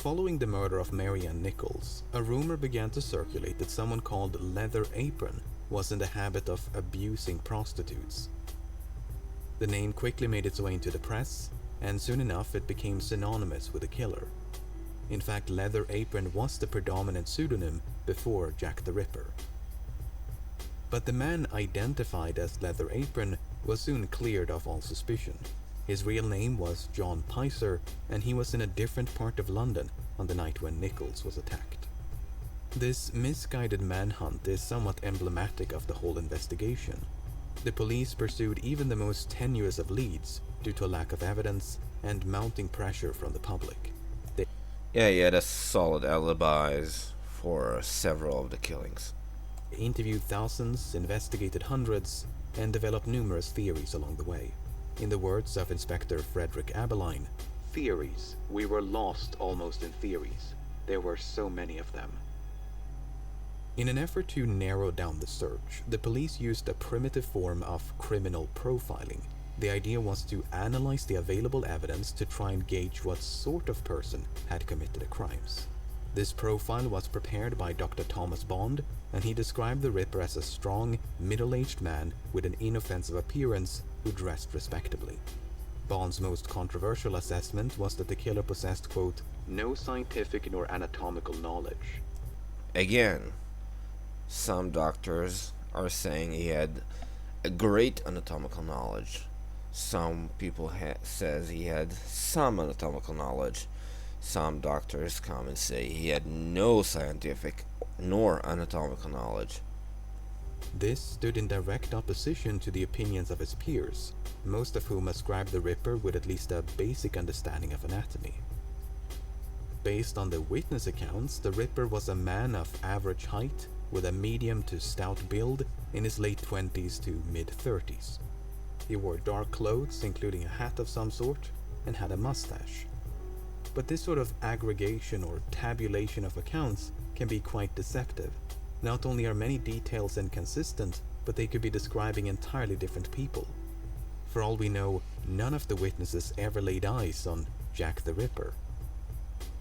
Following the murder of Mary Ann Nichols, a rumor began to circulate that someone called Leather Apron was in the habit of abusing prostitutes. The name quickly made its way into the press, and soon enough it became synonymous with the killer. In fact, Leather Apron was the predominant pseudonym before Jack the Ripper. But the man identified as Leather Apron was soon cleared of all suspicion. His real name was John Picer, and he was in a different part of London on the night when Nichols was attacked. This misguided manhunt is somewhat emblematic of the whole investigation. The police pursued even the most tenuous of leads due to a lack of evidence and mounting pressure from the public. Yeah, he had a solid alibis for several of the killings. They interviewed thousands, investigated hundreds, and developed numerous theories along the way. In the words of Inspector Frederick Abeline, "Theories. We were lost almost in theories. There were so many of them." In an effort to narrow down the search, the police used a primitive form of criminal profiling. The idea was to analyze the available evidence to try and gauge what sort of person had committed the crimes. This profile was prepared by Dr. Thomas Bond, and he described the Ripper as a strong, middle-aged man with an inoffensive appearance who dressed respectably. Bond's most controversial assessment was that the killer possessed, quote, "no scientific nor anatomical knowledge." Again, some doctors are saying he had a great anatomical knowledge. Some people says he had some anatomical knowledge. Some doctors come and say he had no scientific nor anatomical knowledge. This stood in direct opposition to the opinions of his peers, most of whom ascribed the Ripper with at least a basic understanding of anatomy. Based on the witness accounts, the Ripper was a man of average height with a medium to stout build in his late 20s to mid-30s. He wore dark clothes, including a hat of some sort, and had a mustache. But this sort of aggregation or tabulation of accounts can be quite deceptive. Not only are many details inconsistent, but they could be describing entirely different people. For all we know, none of the witnesses ever laid eyes on Jack the Ripper.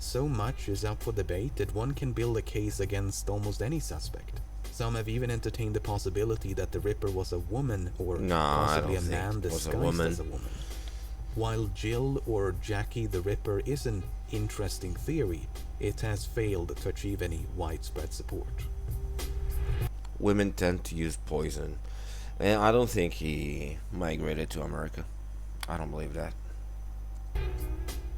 So much is up for debate that one can build a case against almost any suspect. Some have even entertained the possibility that the Ripper was a woman or possibly a man disguised as a woman. While Jill or Jackie the Ripper is an interesting theory, it has failed to achieve any widespread support. Women tend to use poison, and I don't think he migrated to America. I don't believe that.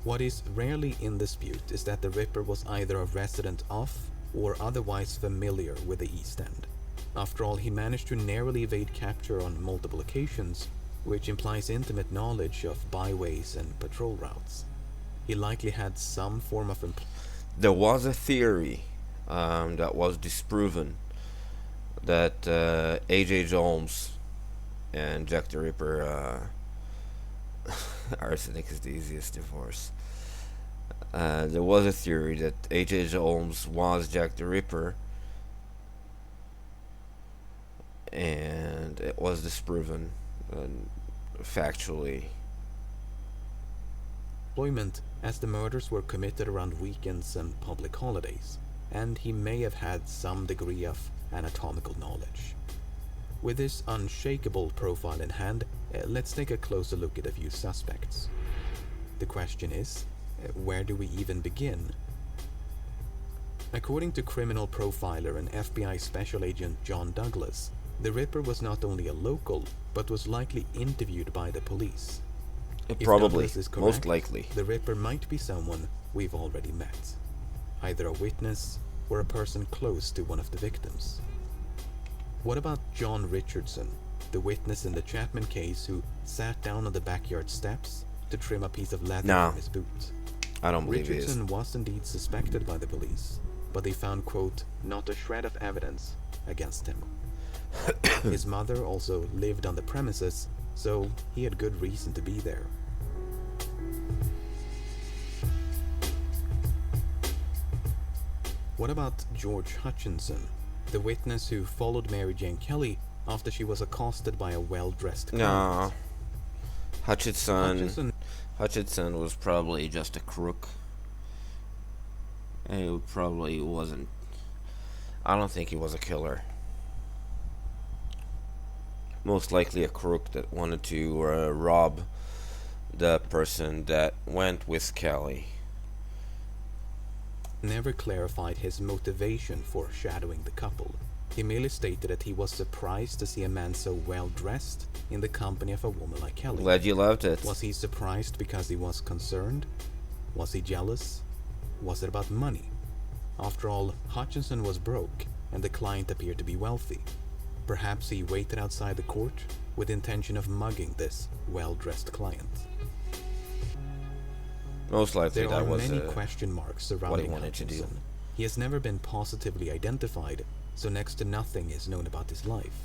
What is rarely in dispute is that the Ripper was either a resident of or otherwise familiar with the East End. After all, he managed to narrowly evade capture on multiple occasions, which implies intimate knowledge of byways and patrol routes. He likely had some form of There was a theory that was disproven that A.J. Jones and Jack the Ripper arsenic is the easiest divorce. There was a theory that A.J. Jones was Jack the Ripper, and it was disproven factually. employment, as the murders were committed around weekends and public holidays, and he may have had some degree of anatomical knowledge. With this unshakable profile in hand, let's take a closer look at a few suspects. The question is, where do we even begin? According to criminal profiler and FBI Special Agent John Douglas, the Ripper was not only a local, but was likely interviewed by the police. Probably, If Douglas is correct, most likely. the Ripper might be someone we've already met, either a witness or a person close to one of the victims. What about John Richardson, the witness in the Chapman case who sat down on the backyard steps to trim a piece of leather from his boot? I don't believe he is. Richardson was indeed suspected by the police, but they found, quote, "not a shred of evidence" against him. His mother also lived on the premises, so he had good reason to be there. What about George Hutchinson, the witness who followed Mary Jane Kelly after she was accosted by a well-dressed client? No. Hutchinson was probably just a crook. And it probably wasn't. I don't think he was a killer. Most likely a crook that wanted to rob the person that went with Kelly. Never clarified his motivation for shadowing the couple. He merely stated that he was surprised to see a man so well dressed in the company of a woman like Kelly. Glad you loved it. Was he surprised because he was concerned? Was he jealous? Was it about money? After all, Hutchinson was broke, and the client appeared to be wealthy. Perhaps he waited outside the court with the intention of mugging this well-dressed client. Most likely There that are was many question marks surrounding what he wanted to do. Hutchinson. He has never been positively identified, so next to nothing is known about his life.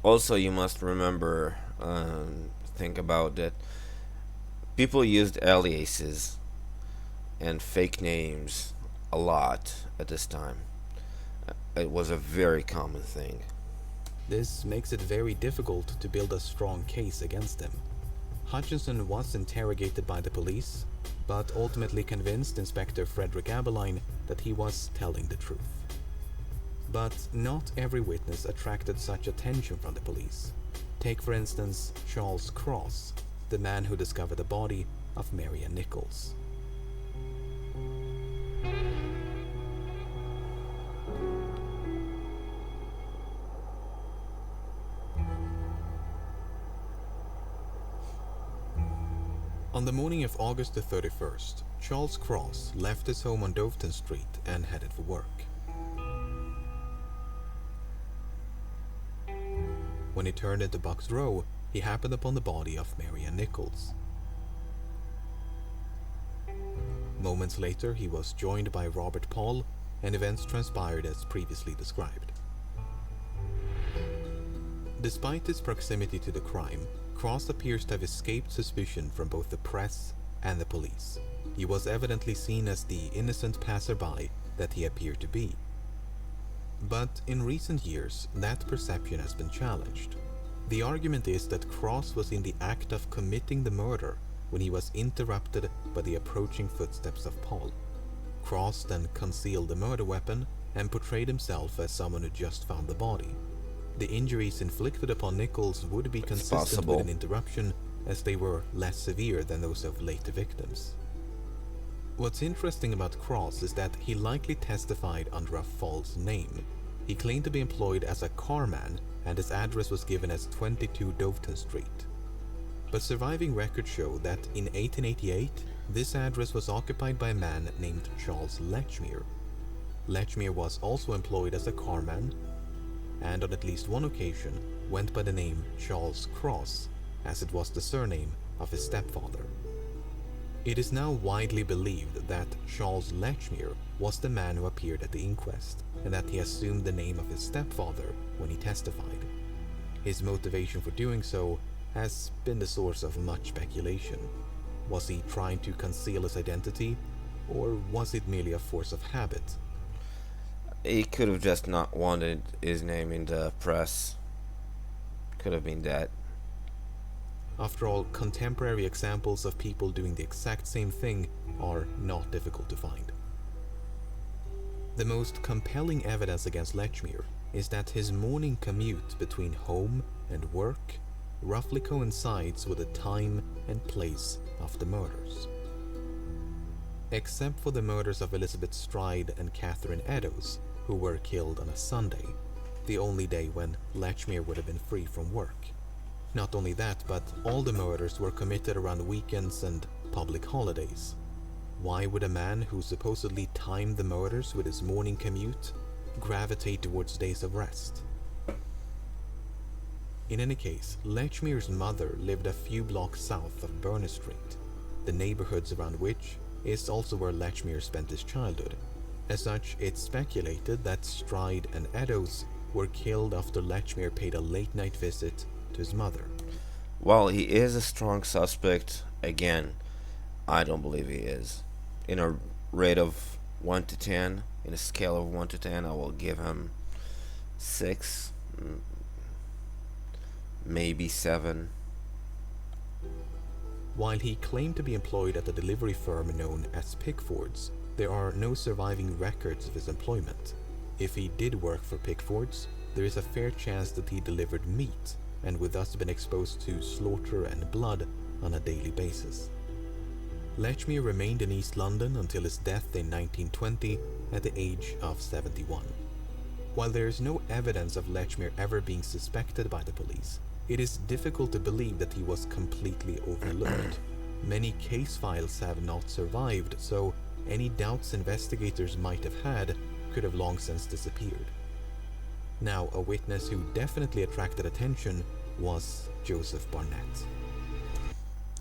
Also, you must remember, think about that. People used aliases and fake names a lot at this time. It was a very common thing. This makes it very difficult to build a strong case against him. Hutchinson was interrogated by the police, but ultimately convinced Inspector Frederick Abeline that he was telling the truth. But not every witness attracted such attention from the police. Take for instance Charles Cross, the man who discovered the body of Marian Nichols. On the morning of August the 31st, Charles Cross left his home on Doveton Street and headed for work. When he turned into Bucks Row, he happened upon the body of Marian Nichols. Moments later, he was joined by Robert Paul, and events transpired as previously described. Despite his proximity to the crime, Cross appears to have escaped suspicion from both the press and the police. He was evidently seen as the innocent passerby that he appeared to be. But in recent years, that perception has been challenged. The argument is that Cross was in the act of committing the murder when he was interrupted by the approaching footsteps of Paul. Cross then concealed the murder weapon and portrayed himself as someone who just found the body. The injuries inflicted upon Nichols would be consistent with an interruption, as they were less severe than those of later victims. What's interesting about Cross is that he likely testified under a false name. He claimed to be employed as a carman, and his address was given as 22 Doveton Street. But surviving records show that in 1888, this address was occupied by a man named Charles Lechmere. Lechmere was also employed as a carman, and on at least one occasion went by the name Charles Cross, as it was the surname of his stepfather. It is now widely believed that Charles Lechmere was the man who appeared at the inquest, and that he assumed the name of his stepfather when he testified. His motivation for doing so has been the source of much speculation. Was he trying to conceal his identity, or was it merely a force of habit? He could have just not wanted his name in the press. Could have been that. After all, contemporary examples of people doing the exact same thing are not difficult to find. The most compelling evidence against Lechmere is that his morning commute between home and work roughly coincides with the time and place of the murders. Except for the murders of Elizabeth Stride and Catherine Eddowes, who were killed on a Sunday, the only day when Lechmere would have been free from work. Not only that, but all the murders were committed around weekends and public holidays. Why would a man who supposedly timed the murders with his morning commute gravitate towards days of rest? In any case, Lechmere's mother lived a few blocks south of Berners Street, the neighborhoods around which is also where Lechmere spent his childhood. As such, it's speculated that Stride and Eddowes were killed after Lechmere paid a late-night visit to his mother. While he is a strong suspect, again, I don't believe he is. In a rate of 1 to 10, in a scale of 1 to 10, I will give him 6, maybe 7. While he claimed to be employed at a delivery firm known as Pickford's, There are no surviving records of his employment. If he did work for Pickford's, there is a fair chance that he delivered meat and would thus have been exposed to slaughter and blood on a daily basis. Lechmere remained in East London until his death in 1920 at the age of 71. While there is no evidence of Lechmere ever being suspected by the police, it is difficult to believe that he was completely overlooked. Many case files have not survived, so any doubts investigators might have had could have long since disappeared. Now, a witness who definitely attracted attention was Joseph Barnett.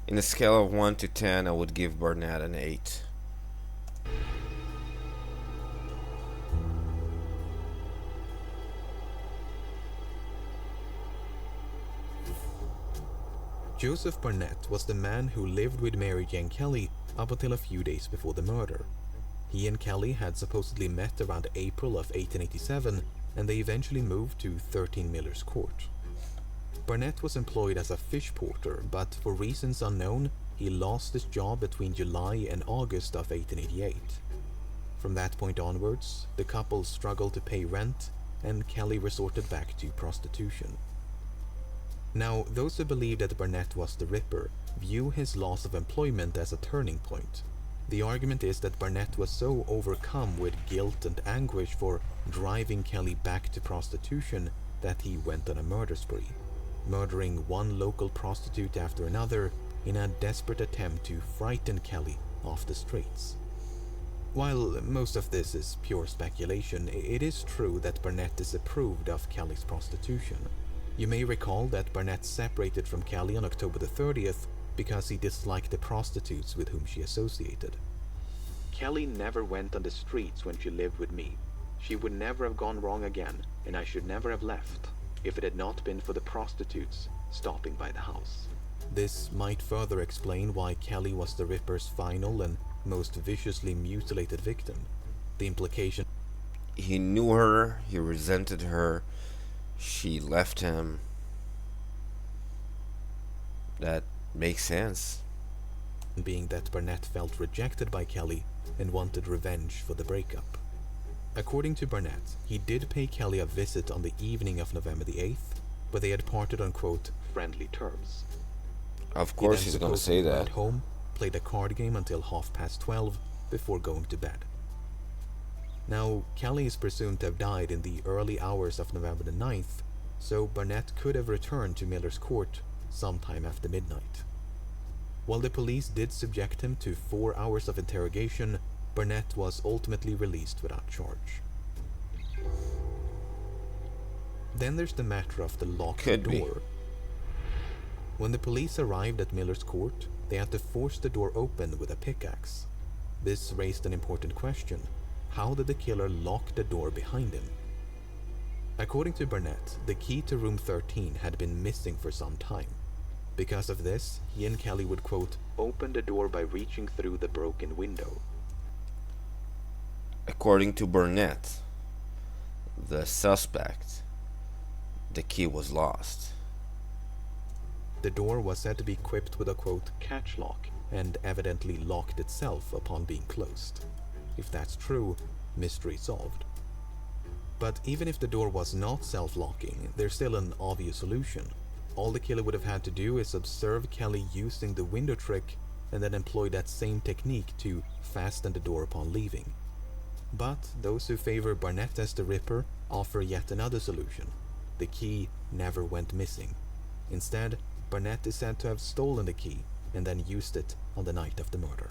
In a scale of 1 to 10, I would give Barnett an 8. Joseph Barnett was the man who lived with Mary Jane Kelly up until a few days before the murder. He and Kelly had supposedly met around April of 1887, and they eventually moved to 13 Miller's Court. Barnett was employed as a fish porter, but for reasons unknown, he lost his job between July and August of 1888. From that point onwards, the couple struggled to pay rent, and Kelly resorted back to prostitution. Now, those who believe that Barnett was the Ripper view his loss of employment as a turning point. The argument is that Barnett was so overcome with guilt and anguish for driving Kelly back to prostitution that he went on a murder spree, murdering one local prostitute after another in a desperate attempt to frighten Kelly off the streets. While most of this is pure speculation, it is true that Barnett disapproved of Kelly's prostitution. You may recall that Barnett separated from Kelly on October the 30th because he disliked the prostitutes with whom she associated. Kelly never went on the streets when she lived with me. She would never have gone wrong again, and I should never have left if it had not been for the prostitutes stopping by the house. This might further explain why Kelly was the Ripper's final and most viciously mutilated victim. The implication: He knew her, he resented her, she left him. That makes sense. Being that Barnett felt rejected by Kelly and wanted revenge for the breakup. According to Barnett, he did pay Kelly a visit on the evening of November the 8th, but they had parted on, quote, friendly terms. Of course he's going to say that. Went home, played a card game until 12:30 before going to bed. Now, Kelly is presumed to have died in the early hours of November the 9th, so Barnett could have returned to Miller's Court sometime after midnight. While the police did subject him to 4 hours of interrogation, Barnett was ultimately released without charge. Then there's the matter of the locked door. When the police arrived at Miller's Court, they had to force the door open with a pickaxe. This raised an important question. How did the killer lock the door behind him? According to Barnett, the key to room 13 had been missing for some time. Because of this, he and Kelly would, quote, open the door by reaching through the broken window. According to Barnett, the suspect, the key was lost. The door was said to be equipped with a, quote, catch lock, and evidently locked itself upon being closed. If that's true, mystery solved. But even if the door was not self-locking, there's still an obvious solution. All the killer would have had to do is observe Kelly using the window trick and then employ that same technique to fasten the door upon leaving. But those who favor Barnett as the Ripper offer yet another solution. The key never went missing. Instead, Barnett is said to have stolen the key and then used it on the night of the murder.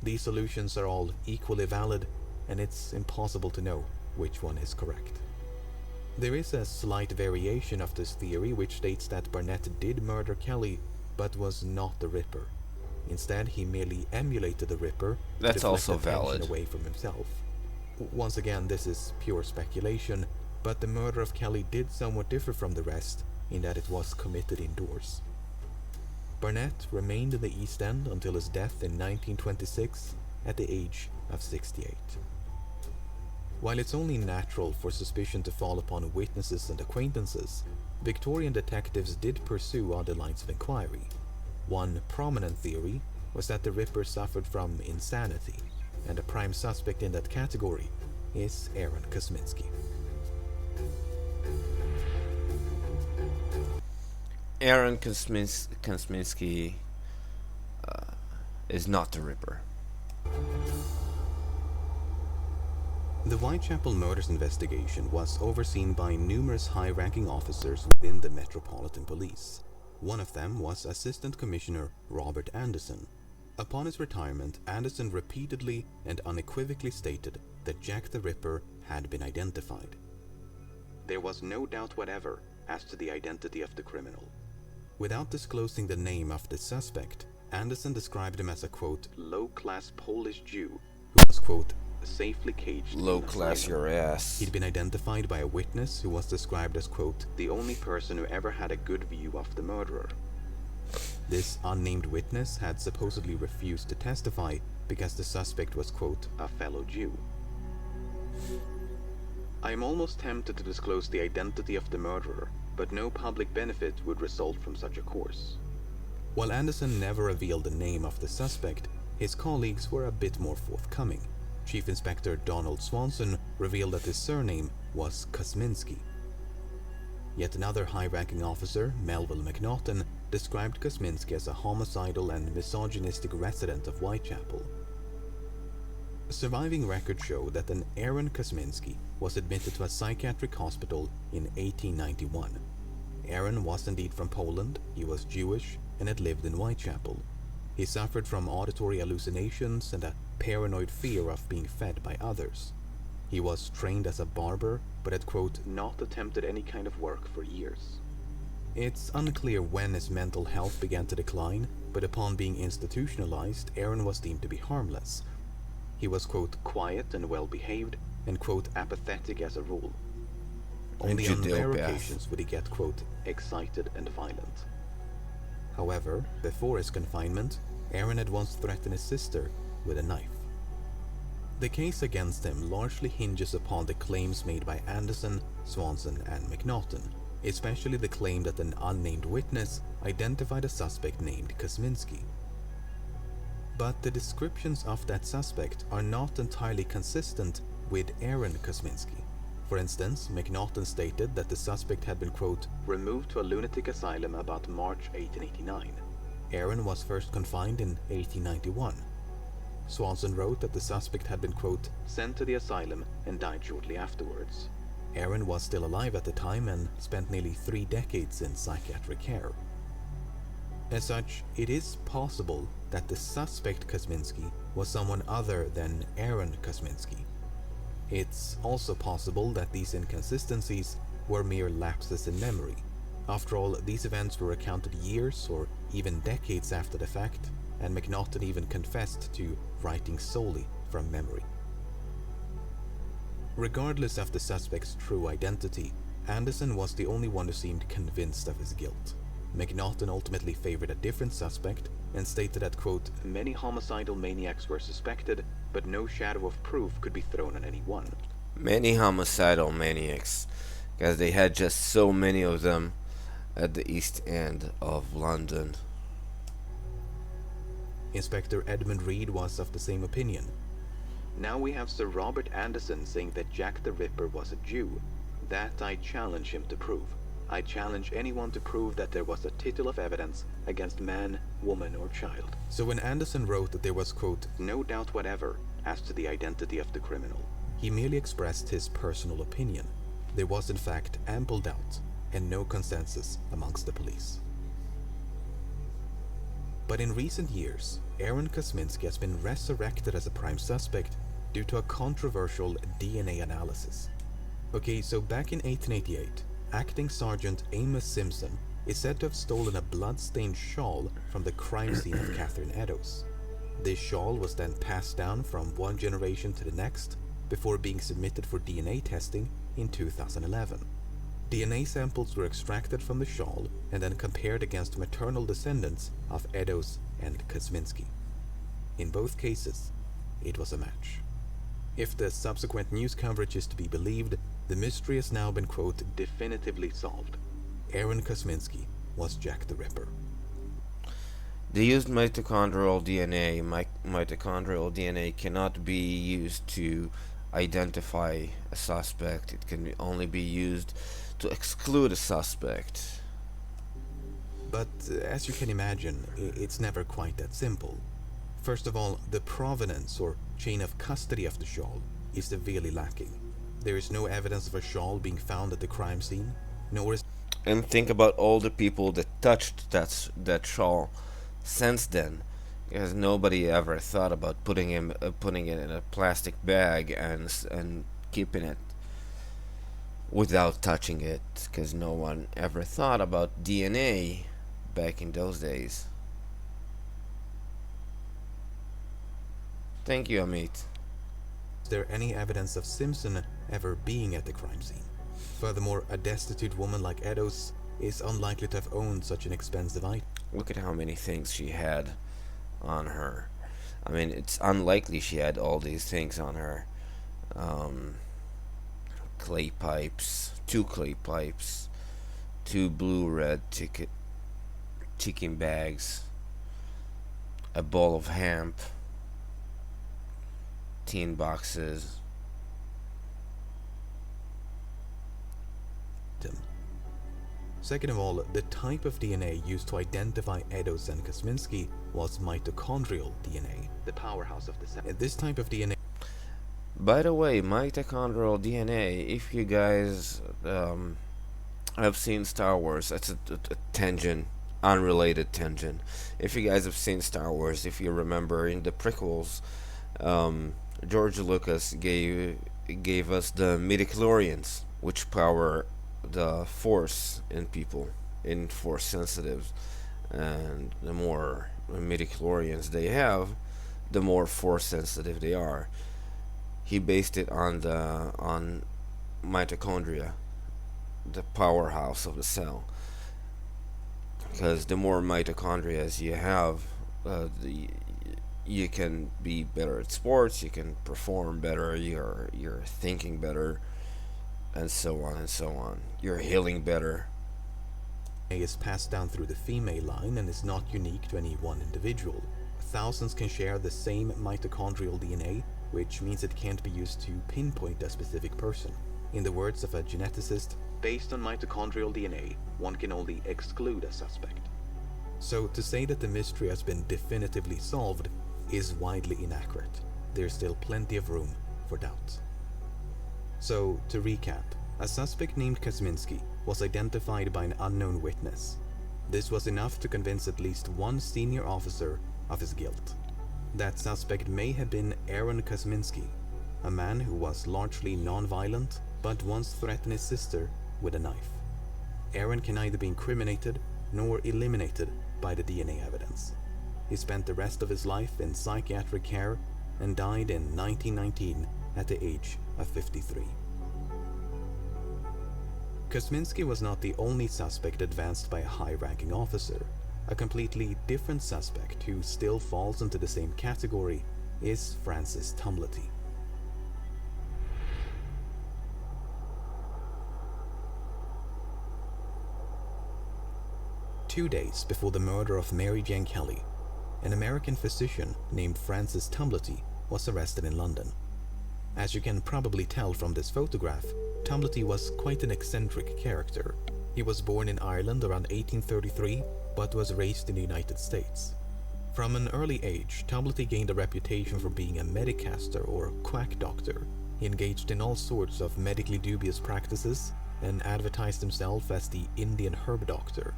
These solutions are all equally valid, and it's impossible to know which one is correct. There is a slight variation of this theory which states that Barnett did murder Kelly, but was not the Ripper. Instead, he merely emulated the Ripper That's to deflect also attention valid. away from himself. Once again, this is pure speculation, but the murder of Kelly did somewhat differ from the rest in that it was committed indoors. Barnett remained in the East End until his death in 1926 at the age of 68. While it's only natural for suspicion to fall upon witnesses and acquaintances, Victorian detectives did pursue other lines of inquiry. One prominent theory was that the Ripper suffered from insanity. and a prime suspect in that category is Aaron Kosminski. Aaron Kosminski is not the Ripper. The Whitechapel murders investigation was overseen by numerous high-ranking officers within the Metropolitan Police. One of them was Assistant Commissioner Robert Anderson. Upon his retirement, Anderson repeatedly and unequivocally stated that Jack the Ripper had been identified. There was no doubt whatever as to the identity of the criminal. Without disclosing the name of the suspect, Anderson described him as a, quote, low-class Polish Jew who was, quote, safely caged. Low class your ass. He'd been identified by a witness who was described as, quote, the only person who ever had a good view of the murderer. This unnamed witness had supposedly refused to testify because the suspect was, quote, a fellow Jew. I am almost tempted to disclose the identity of the murderer, but no public benefit would result from such a course. While Anderson never revealed the name of the suspect, his colleagues were a bit more forthcoming. Chief Inspector Donald Swanson revealed that his surname was Kosminski. Yet another high-ranking officer, Melville McNaughton, described Kosminski as a homicidal and misogynistic resident of Whitechapel. Surviving records show that an Aaron Kosminski was admitted to a psychiatric hospital in 1891. Aaron was indeed from Poland, he was Jewish, and had lived in Whitechapel. He suffered from auditory hallucinations and a paranoid fear of being fed by others. He was trained as a barber, but had, quote, not attempted any kind of work for years. It's unclear when his mental health began to decline, but upon being institutionalized, Aaron was deemed to be harmless. He was, quote, quiet and well-behaved, and, quote, apathetic as a rule. Only on rare occasions would he get, quote, excited and violent. However, before his confinement, Aaron had once threatened his sister with a knife. The case against him largely hinges upon the claims made by Anderson, Swanson, and McNaughton, especially the claim that an unnamed witness identified a suspect named Kosminski. But the descriptions of that suspect are not entirely consistent with Aaron Kosminski. For instance, McNaughton stated that the suspect had been, quote, removed to a lunatic asylum about March 1889. Aaron was first confined in 1891. Swanson wrote that the suspect had been, quote, sent to the asylum and died shortly afterwards. Aaron was still alive at the time and spent nearly 3 decades in psychiatric care. As such, it is possible that the suspect Kosminski was someone other than Aaron Kosminski. It's also possible that these inconsistencies were mere lapses in memory. After all, these events were recounted years or even decades after the fact, and McNaughton even confessed to writing solely from memory. Regardless of the suspect's true identity, Anderson was the only one who seemed convinced of his guilt. McNaughton ultimately favored a different suspect and stated that, quote, many homicidal maniacs were suspected, but no shadow of proof could be thrown on any one. Many homicidal maniacs, because they had just so many of them at the East End of London. Inspector Edmund Reed was of the same opinion. Now we have Sir Robert Anderson saying that Jack the Ripper was a Jew. That I challenge him to prove. I challenge anyone to prove that there was a tittle of evidence against man, woman, or child. So when Anderson wrote that there was, quote, no doubt whatever as to the identity of the criminal, he merely expressed his personal opinion. There was in fact ample doubt and no consensus amongst the police. But in recent years, Aaron Kosminski has been resurrected as a prime suspect due to a controversial DNA analysis. Okay, so back in 1888, Acting Sergeant Amos Simpson is said to have stolen a blood-stained shawl from the crime scene of Catherine Eddowes. This shawl was then passed down from one generation to the next before being submitted for DNA testing in 2011. DNA samples were extracted from the shawl and then compared against maternal descendants of Eddowes and Kosminski. In both cases, it was a match. If the subsequent news coverage is to be believed, the mystery has now been, quote, definitively solved. Aaron Kosminski was Jack the Ripper. They used mitochondrial DNA mitochondrial DNA cannot be used to identify a suspect. It can only be used to exclude a suspect. But as you can imagine, it's never quite that simple. First of all, the provenance or chain of custody of the shawl is severely lacking. There is no evidence of a shawl being found at the crime scene, nor is And think about all the people that touched that shawl since then, because nobody ever thought about putting it in a plastic bag and keeping it without touching it, because no one ever thought about DNA back in those days. Thank you, Amit. there any evidence of Simpson ever being at the crime scene. Furthermore, a destitute woman like Eddowes is unlikely to have owned such an expensive item. Look at how many things she had on her. I mean, it's unlikely she had all these things on her. Um, Clay pipes, two blue red chicken bags, a ball of hemp, tin boxes. Second of all, the type of DNA used to identify Eddowes and Kosminski was mitochondrial DNA, the powerhouse of the cell. This type of DNA. By the way, mitochondrial DNA, if you guys have seen Star Wars, that's a tangent, unrelated tangent. If you guys have seen Star Wars, if you remember in the prequels, George Lucas gave us the midichlorians, which power the force in people, in force sensitives, and the more midichlorians they have, the more force sensitive they are. He based it on mitochondria, the powerhouse of the cell, because the more mitochondria you have, you can be better at sports, you can perform better, you're thinking better, and so on and so on. You're healing better. Is passed down through the female line and is not unique to any one individual. Thousands can share the same mitochondrial DNA, which means it can't be used to pinpoint a specific person. In the words of a geneticist, based on mitochondrial DNA, one can only exclude a suspect. So to say that the mystery has been definitively solved is widely inaccurate. There's still plenty of room for doubt. So, to recap, a suspect named Kosminski was identified by an unknown witness. This was enough to convince at least one senior officer of his guilt. That suspect may have been Aaron Kosminski, a man who was largely non-violent but once threatened his sister with a knife. Aaron can neither be incriminated nor eliminated by the DNA evidence. He spent the rest of his life in psychiatric care and died in 1919 at the age of 53. Kosminski was not the only suspect advanced by a high-ranking officer. A completely different suspect who still falls into the same category is Francis Tumblety. Two days before the murder of Mary Jane Kelly, an American physician named Francis Tumblety was arrested in London. As you can probably tell from this photograph, Tumblety was quite an eccentric character. He was born in Ireland around 1833, but was raised in the United States. From an early age, Tumblety gained a reputation for being a medicaster or quack doctor. He engaged in all sorts of medically dubious practices and advertised himself as the Indian herb doctor.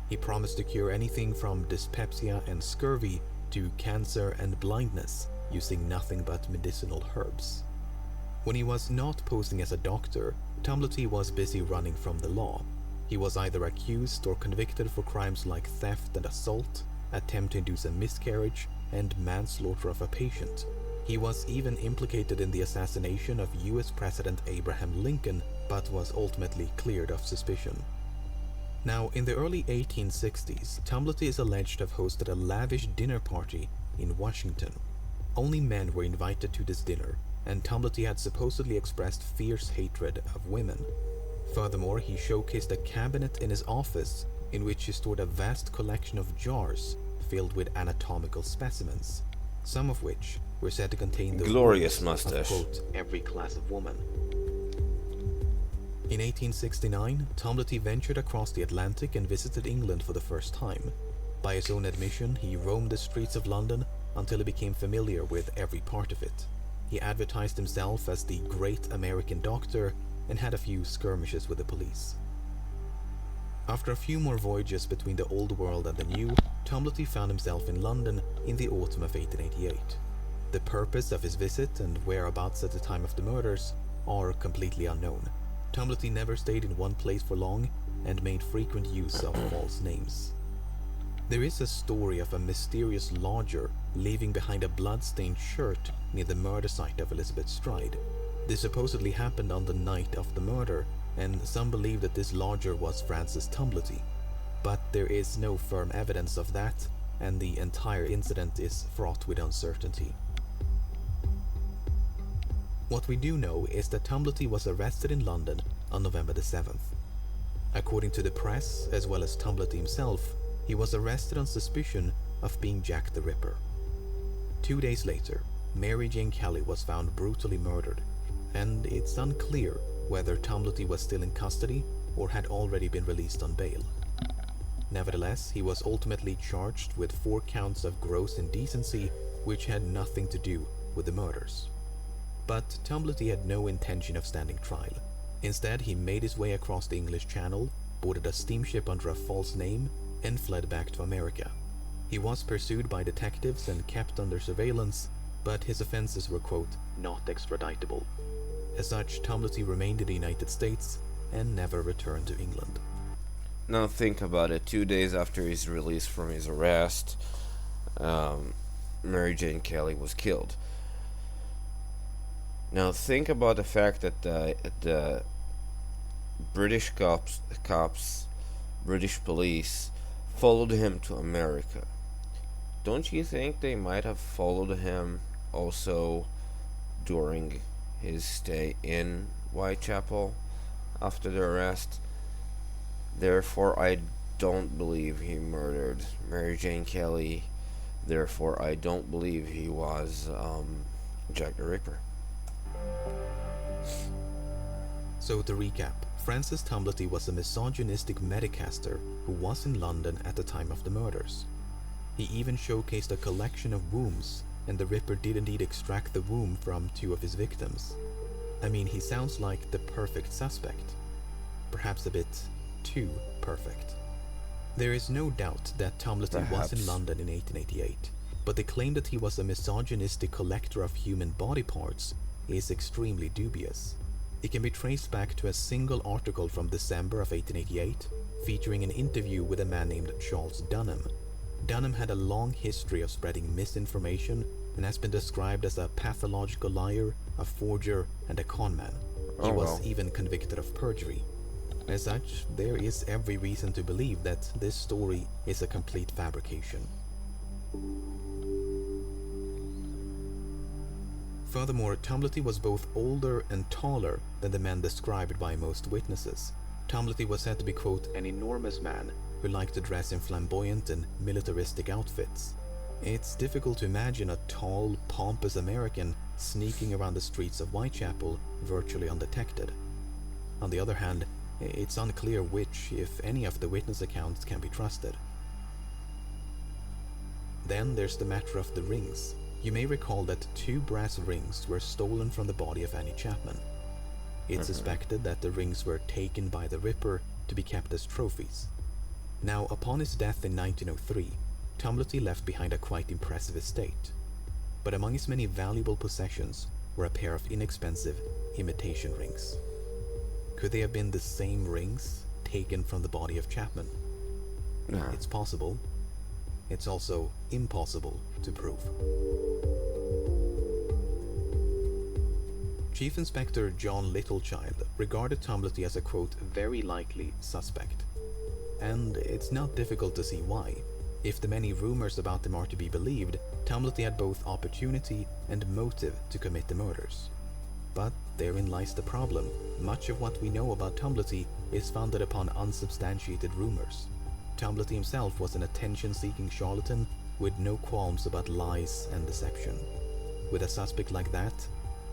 He promised to cure anything from dyspepsia and scurvy to cancer and blindness using nothing but medicinal herbs. When he was not posing as a doctor, Tumblety was busy running from the law. He was either accused or convicted for crimes like theft and assault, attempt to induce a miscarriage, and manslaughter of a patient. He was even implicated in the assassination of US President Abraham Lincoln, but was ultimately cleared of suspicion. Now, in the early 1860s, Tumblety is alleged to have hosted a lavish dinner party in Washington. Only men were invited to this dinner, and Tumblety had supposedly expressed fierce hatred of women. Furthermore, he showcased a cabinet in his office in which he stored a vast collection of jars filled with anatomical specimens. some of which were said to contain the Glorious words of, mustache. quote, every class of woman. In 1869, Tomlety ventured across the Atlantic and visited England for the first time. By his own admission, he roamed the streets of London until he became familiar with every part of it. He advertised himself as the great American doctor and had a few skirmishes with the police. After a few more voyages between the old world and the new, Tomlety found himself in London in the autumn of 1888. The purpose of his visit and whereabouts at the time of the murders are completely unknown. Tomlety never stayed in one place for long and made frequent use of false names. There is a story of a mysterious lodger leaving behind a blood-stained shirt near the murder site of Elizabeth Stride. This supposedly happened on the night of the murder, and some believe that this lodger was Francis Tomlety. But there is no firm evidence of that, and the entire incident is fraught with uncertainty. What we do know is that Tomlety was arrested in London on November the 7th. According to the press, as well as Tomlety himself, he was arrested on suspicion of being Jack the Ripper. 2 days later, Mary Jane Kelly was found brutally murdered, and it's unclear whether Tomlety was still in custody or had already been released on bail. Nevertheless, he was ultimately charged with 4 counts of gross indecency, which had nothing to do with the murders. But Tomlety had no intention of standing trial. Instead, he made his way across the English Channel, boarded a steamship under a false name, and fled back to America. He was pursued by detectives and kept under surveillance, but his offenses were, quote, not extraditable. As such, Tomlety remained in the United States and never returned to England. Now think about it. 2 days after his release from his arrest, Mary Jane Kelly was killed. Now think about the fact that the British cops, British police, followed him to America. Don't you think they might have followed him also during his stay in Whitechapel after the arrest? Therefore, I don't believe he murdered Mary Jane Kelly. Therefore, I don't believe he was Jack the Ripper. So to recap, Francis Tomlety was a misogynistic medicaster who was in London at the time of the murders. He even showcased a collection of wombs, and the Ripper did indeed extract the womb from 2 of his victims. I mean, he sounds like the perfect suspect. Perhaps a bit too perfect. There is no doubt that Tomlety was in London in 1888, but the claim that he was a misogynistic collector of human body parts is extremely dubious. It can be traced back to a single article from December of 1888, featuring an interview with a man named Charles Dunham. Dunham had a long history of spreading misinformation and has been described as a pathological liar, a forger, and a conman. He was even convicted of perjury. As such, there is every reason to believe that this story is a complete fabrication. Furthermore, Tomlety was both older and taller than the men described by most witnesses. Tomlety was said to be, quote, an enormous man who liked to dress in flamboyant and militaristic outfits. It's difficult to imagine a tall, pompous American sneaking around the streets of Whitechapel virtually undetected. On the other hand, it's unclear which, if any, of the witness accounts can be trusted. Then there's the matter of the rings. You may recall that 2 brass rings were stolen from the body of Annie Chapman. It's suspected that the rings were taken by the Ripper to be kept as trophies. Now, upon his death in 1903, Tomlety left behind a quite impressive estate. But among his many valuable possessions were a pair of inexpensive imitation rings. Could they have been the same rings taken from the body of Chapman? No. It's possible. It's also impossible to prove. Chief Inspector John Littlechild regarded Tomlety as a, quote, very likely suspect. And it's not difficult to see why. If the many rumors about him are to be believed, Tomlety had both opportunity and motive to commit the murders. But therein lies the problem. Much of what we know about Tomlety is founded upon unsubstantiated rumors. Tomlety himself was an attention-seeking charlatan with no qualms about lies and deception. With a suspect like that,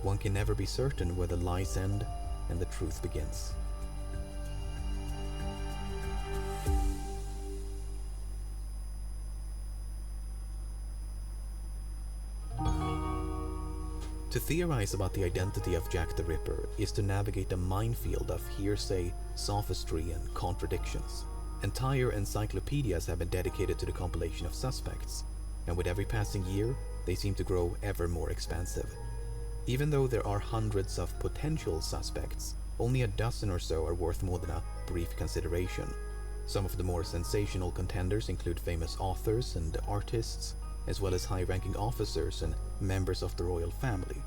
one can never be certain where the lies end and the truth begins. To theorize about the identity of Jack the Ripper is to navigate a minefield of hearsay, sophistry, and contradictions. Entire encyclopedias have been dedicated to the compilation of suspects, and with every passing year, they seem to grow ever more expansive. Even though there are hundreds of potential suspects, only a dozen or so are worth more than a brief consideration. Some of the more sensational contenders include famous authors and artists, as well as high-ranking officers and members of the royal family.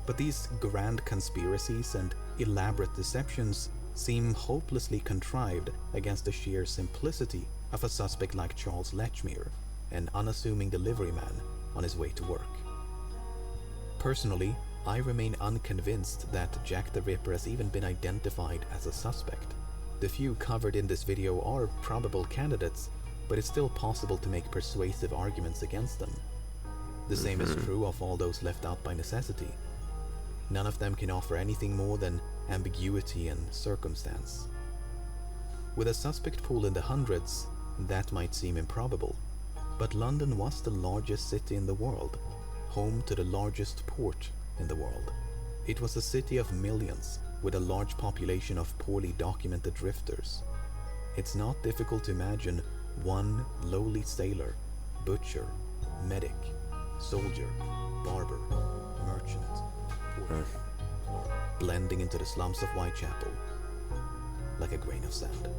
But these grand conspiracies and elaborate deceptions seem hopelessly contrived against the sheer simplicity of a suspect like Charles Lechmere, an unassuming delivery man on his way to work. Personally, I remain unconvinced that Jack the Ripper has even been identified as a suspect. The few covered in this video are probable candidates, but it's still possible to make persuasive arguments against them. The same is true of all those left out by necessity. None of them can offer anything more than ambiguity and circumstance. With a suspect pool in the hundreds, that might seem improbable, but London was the largest city in the world, home to the largest port in the world. It was a city of millions, with a large population of poorly documented drifters. It's not difficult to imagine one lowly sailor, butcher, medic, soldier, barber, merchant, porter, blending into the slums of Whitechapel like a grain of sand.